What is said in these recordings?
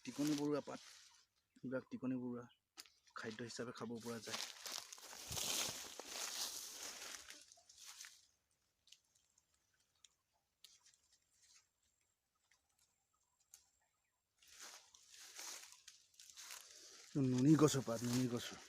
টিকনি বৰুৱা পাত, এইবিলাক টিকনি বৰুৱা খাদ্য হিচাপে খাব পৰা যায়। নুনি গছৰ পাত, নুনি গছৰ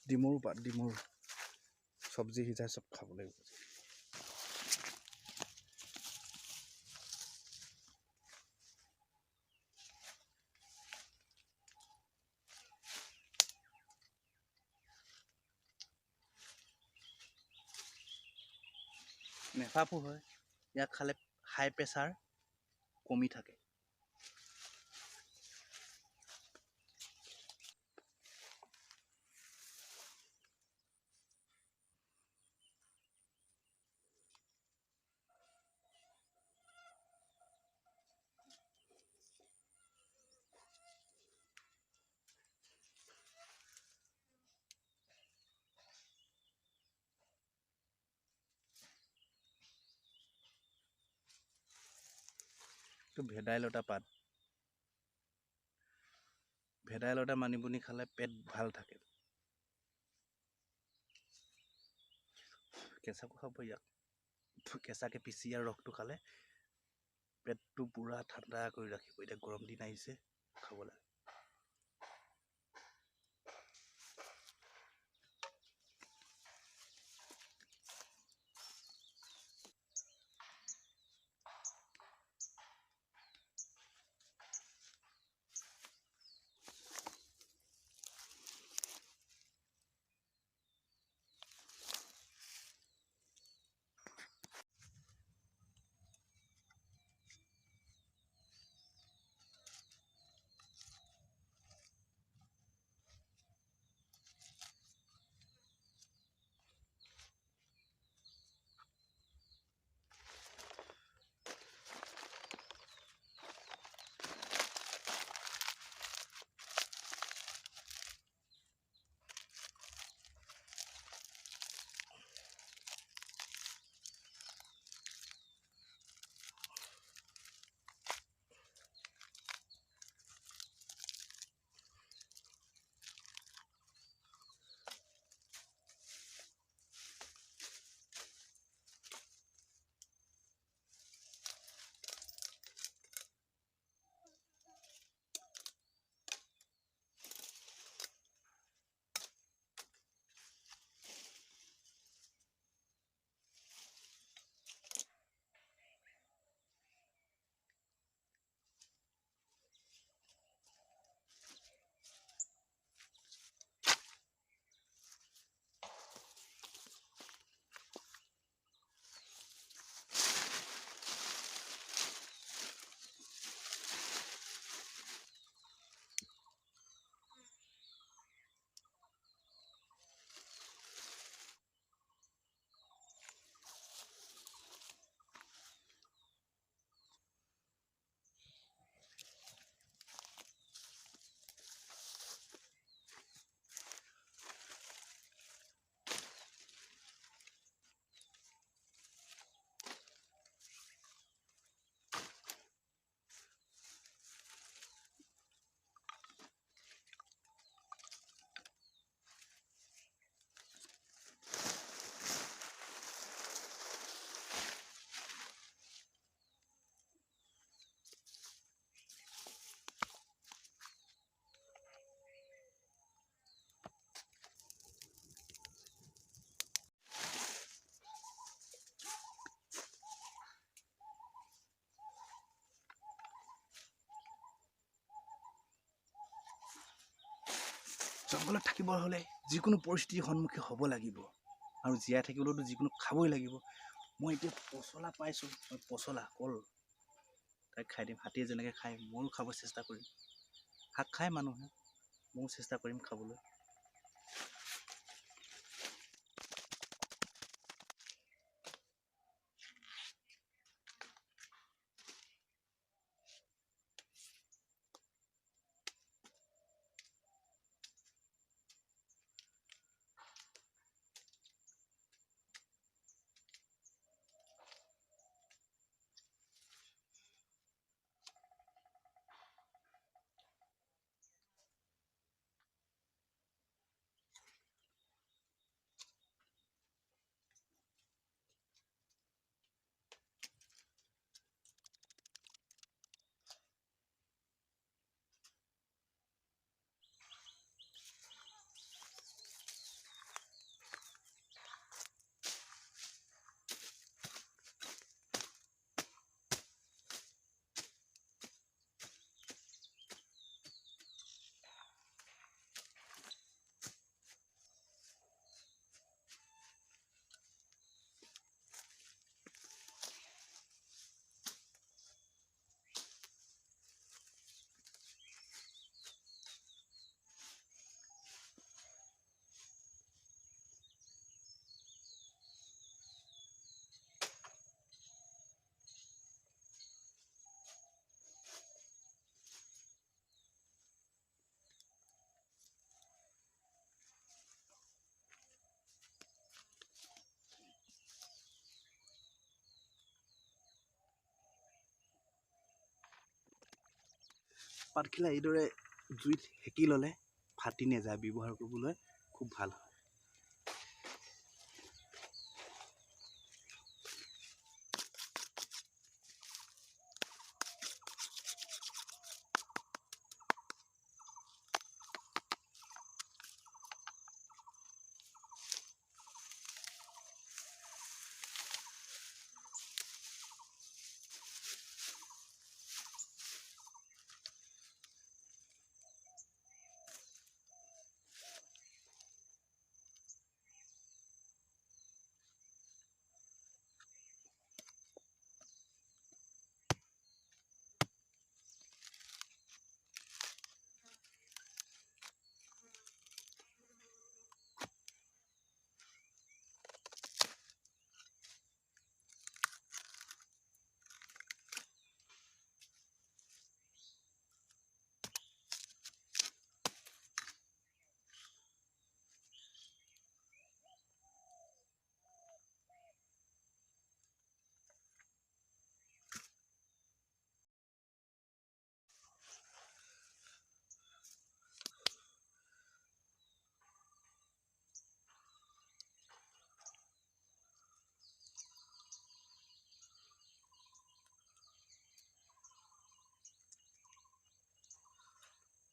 ডিমৰু পাত, ডিমৰু চব্জি সিজাই চব খাব লাগিব। নেফাফু হয়, ইয়াক খালে হাই প্ৰেছাৰ কমি থাকে। ভেদাইলতা পাত, ভেদাইলতা মানিমুনি খালে পেট ভাল থাকে। কেঁচাকৈ খাব ইয়াক, কেঁচাকৈ পিচি আৰু ৰসটো খালে পেটটো পুৰা ঠাণ্ডা কৰি ৰাখিব। এতিয়া গৰম দিন আহিছে, খাব লাগে। জংঘলত থাকিব হ'লে যিকোনো পৰিস্থিতিৰ সন্মুখীন হ'ব লাগিব আৰু জীয়াই থাকিবলৈতো যিকোনো খাবই লাগিব। মই এতিয়া পচলা পাইছোঁ, মই পচলা কল তাক খাই দিম। হাতীয়ে যেনেকৈ খাই ময়ো খাব চেষ্টা কৰিম। শাক খাই মানুহে, ময়ো চেষ্টা কৰিম খাবলৈ। পাতখিলা এইদৰে জুইত সেকি ল'লে ফাটি নাযায়, ব্যৱহাৰ কৰিবলৈ খুব ভাল হয়।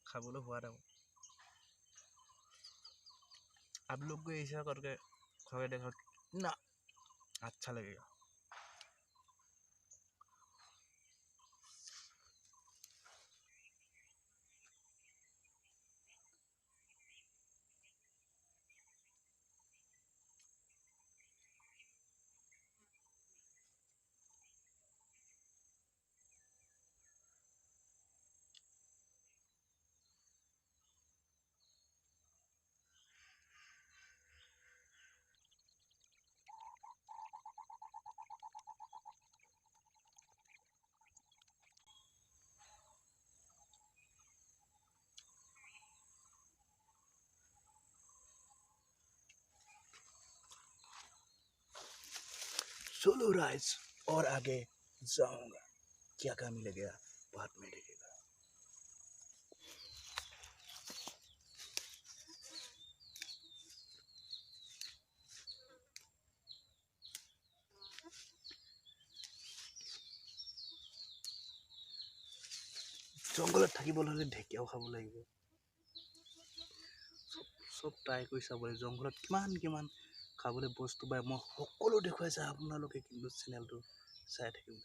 खाबोले সোৱাদ হ'ব। आप लोग को ऐसा करके खा के देखो ना, अच्छा लगेगा। चलो राइज और आगे जाऊंगा, क्या क्या मिलेगा बाद में देखेगा। जंगলত থাকিবলৈ হ'লে ঢেকীয়াও খাব লাগিব। সব ট্ৰাই কৰি চাব লাগিব। জংঘলত কিমান খাবলৈ বস্তু পায় মই সকলো দেখুৱাই চাই আপোনালোকে কিন্তু চেনেলটো চাই থাকিব।